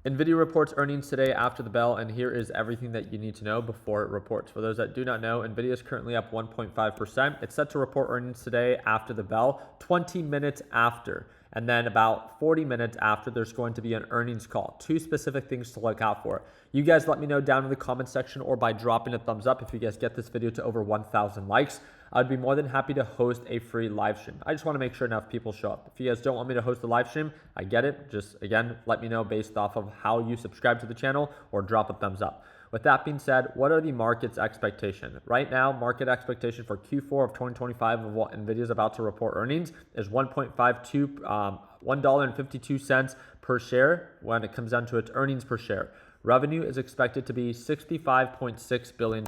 Nvidia reports earnings today after the bell, and here is everything that you need to know before it reports. For those that do not know, Nvidia is currently up 1.5%. It's set to report earnings today after the bell, 20 minutes after. And then about 40 minutes after, there's going to be an earnings call. Two specific things to look out for. You guys let me know down in the comment section or by dropping a thumbs up if you guys get this video to over 1,000 likes. I'd be more than happy to host a free live stream. I just want to make sure enough people show up. If you guys don't want me to host a live stream, I get it. Just, again, let me know based off of how you subscribe to the channel or drop a thumbs up. With that being said, what are the market's expectation? Right now, market expectation for Q4 of 2025 of what Nvidia is about to report earnings is $1.52 per share when it comes down to its earnings per share. Revenue is expected to be $65.6 billion.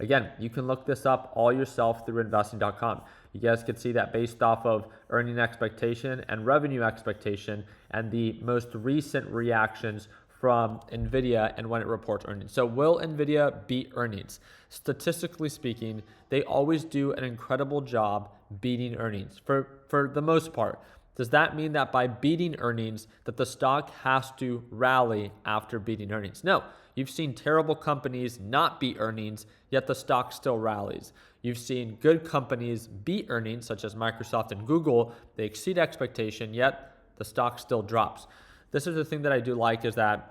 Again, you can look this up all yourself through investing.com. You guys can see that based off of earning expectation and revenue expectation and the most recent reactions from Nvidia and when it reports earnings. So will Nvidia beat earnings? Statistically speaking, they always do an incredible job beating earnings for the most part. Does that mean that by beating earnings that the stock has to rally after beating earnings? No. You've seen terrible companies not beat earnings, yet the stock still rallies. You've seen good companies beat earnings, such as Microsoft and Google. They exceed expectation, yet the stock still drops. This is the thing that I do like is that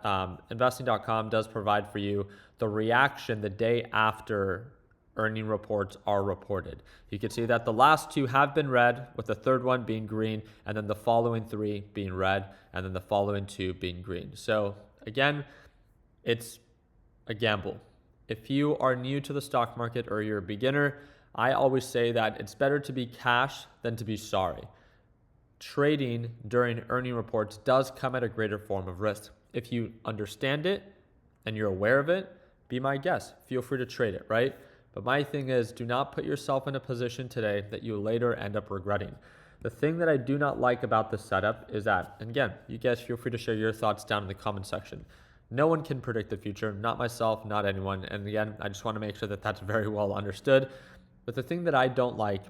investing.com does provide for you the reaction the day after earning reports are reported. You can see that the last two have been red, with the third one being green, and then the following three being red, and then the following two being green. So again, it's a gamble. If you are new to the stock market or you're a beginner, I always say that it's better to be cash than to be sorry. Trading during earning reports does come at a greater form of risk. If you understand it and you're aware of it, be my guest. Feel free to trade it, right? But my thing is, do not put yourself in a position today that you later end up regretting. The thing that I do not like about this setup is that, and again, you guys feel free to share your thoughts down in the comment section. No one can predict the future, not myself, not anyone. And again, I just want to make sure that that's very well understood. But the thing that I don't like,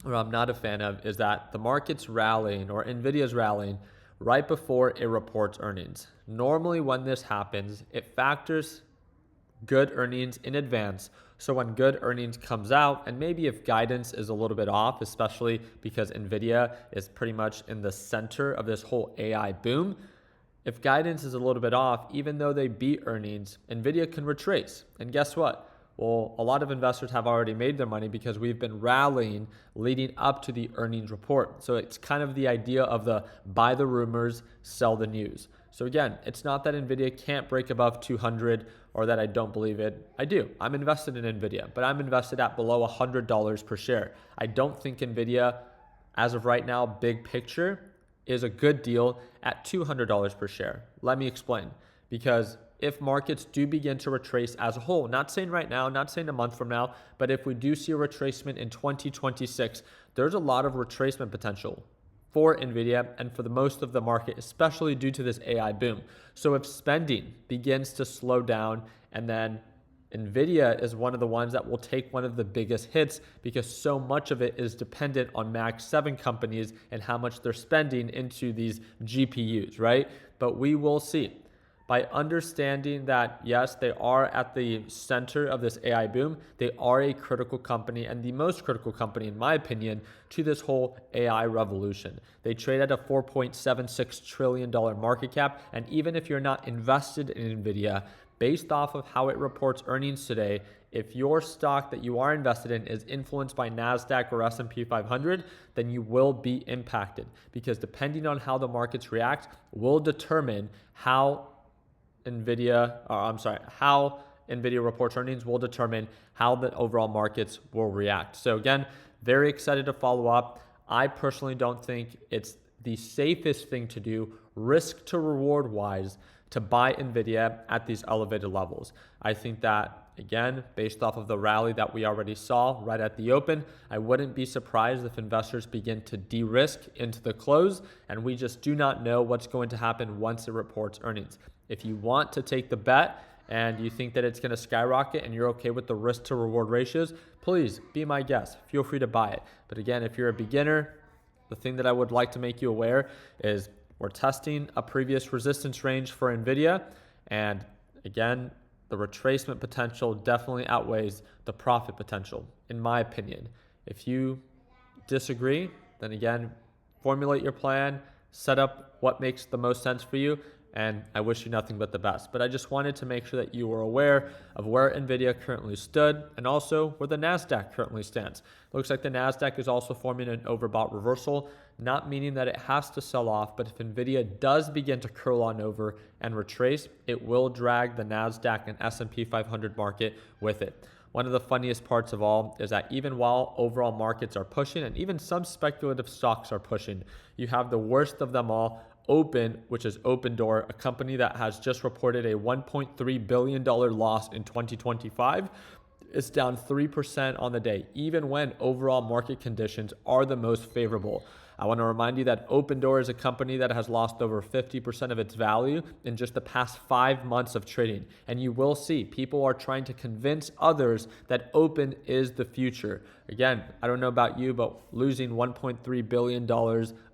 or I'm not a fan of, is that the market's rallying or Nvidia's rallying right before it reports earnings. Normally when this happens, it factors good earnings in advance. So when good earnings comes out, and maybe if guidance is a little bit off, especially because Nvidia is pretty much in the center of this whole AI boom, if guidance is a little bit off, even though they beat earnings, Nvidia can retrace. And guess what? Well, a lot of investors have already made their money because we've been rallying leading up to the earnings report. So it's kind of the idea of the buy the rumors, sell the news. So again, it's not that Nvidia can't break above 200 or that I don't believe it. I do. I'm invested in Nvidia, but I'm invested at below $100 per share. I don't think Nvidia, as of right now, big picture, is a good deal at $200 per share. Let me explain. Because if markets do begin to retrace as a whole, not saying right now, not saying a month from now, but if we do see a retracement in 2026, there's a lot of retracement potential for Nvidia and for the most of the market, especially due to this AI boom. So if spending begins to slow down, and then Nvidia is one of the ones that will take one of the biggest hits because so much of it is dependent on Mag 7 companies and how much they're spending into these GPUs, right? But we will see. By understanding that, yes, they are at the center of this AI boom, they are a critical company and the most critical company, in my opinion, to this whole AI revolution. They trade at a $4.76 trillion market cap. And even if you're not invested in Nvidia, based off of how it reports earnings today, if your stock that you are invested in is influenced by NASDAQ or S&P 500, then you will be impacted because depending on how the markets react will determine how Nvidia reports earnings will determine how the overall markets will react. So again, very excited to follow up. I personally don't think it's the safest thing to do, risk to reward wise, to buy Nvidia at these elevated levels. I think that, again, based off of the rally that we already saw right at the open, I wouldn't be surprised if investors begin to de-risk into the close, and we just do not know what's going to happen once it reports earnings. If you want to take the bet and you think that it's going to skyrocket and you're okay with the risk to reward ratios, please be my guest. Feel free to buy it. But again, if you're a beginner, the thing that I would like to make you aware is We're testing a previous resistance range for Nvidia, and again, the retracement potential definitely outweighs the profit potential, in my opinion. If you disagree, then again, formulate your plan, set up what makes the most sense for you, and I wish you nothing but the best. But I just wanted to make sure that you were aware of where Nvidia currently stood and also where the NASDAQ currently stands. It looks like the NASDAQ is also forming an overbought reversal, not meaning that it has to sell off, but if Nvidia does begin to curl on over and retrace, it will drag the NASDAQ and S&P 500 market with it. One of the funniest parts of all is that even while overall markets are pushing and even some speculative stocks are pushing, you have the worst of them all, which is Opendoor, a company that has just reported a $1.3 billion loss in 2025. It's down 3% on the day, even when overall market conditions are the most favorable. I want to remind you that Opendoor is a company that has lost over 50% of its value in just the past 5 months of trading. And you will see people are trying to convince others that Open is the future. Again, I don't know about you, but losing $1.3 billion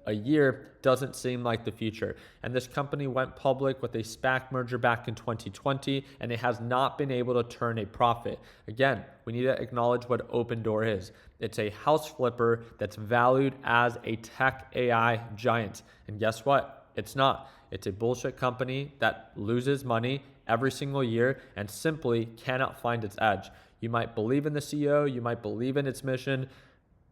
a year doesn't seem like the future. And this company went public with a SPAC merger back in 2020, and it has not been able to turn a profit. Again, we need to acknowledge what Opendoor is. It's a house flipper that's valued as a tech AI giant. And guess what? It's not. It's a bullshit company that loses money every single year and simply cannot find its edge. You might believe in the CEO, you might believe in its mission,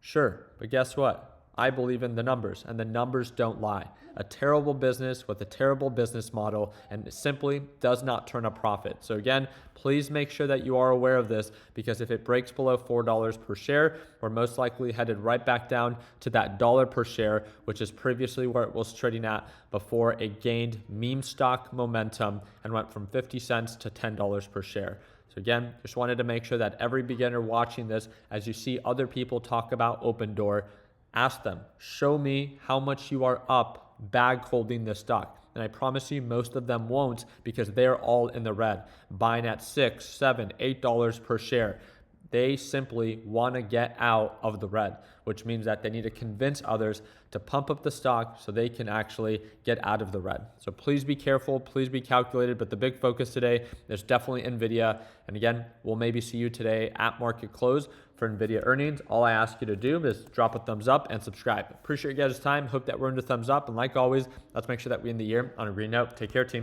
sure, but guess what? I believe in the numbers, and the numbers don't lie. A terrible business with a terrible business model, and it simply does not turn a profit. So again, please make sure that you are aware of this, because if it breaks below $4 per share, we're most likely headed right back down to that dollar per share, which is previously where it was trading at before it gained meme stock momentum and went from 50 cents to $10 per share. So again, just wanted to make sure that every beginner watching this, as you see other people talk about Opendoor, ask them, show me how much you are up bag holding this stock. And I promise you most of them won't, because they're all in the red, buying at $6, $7, $8 per share. They simply want to get out of the red, which means that they need to convince others to pump up the stock so they can actually get out of the red. So please be careful, please be calculated, but the big focus today is definitely Nvidia. And again, we'll maybe see you today at market close for Nvidia earnings. All I ask you to do is drop a thumbs up and subscribe. Appreciate you guys' time. Hope that we're into thumbs up. And like always, let's make sure that we end the year on a green note. Take care, team.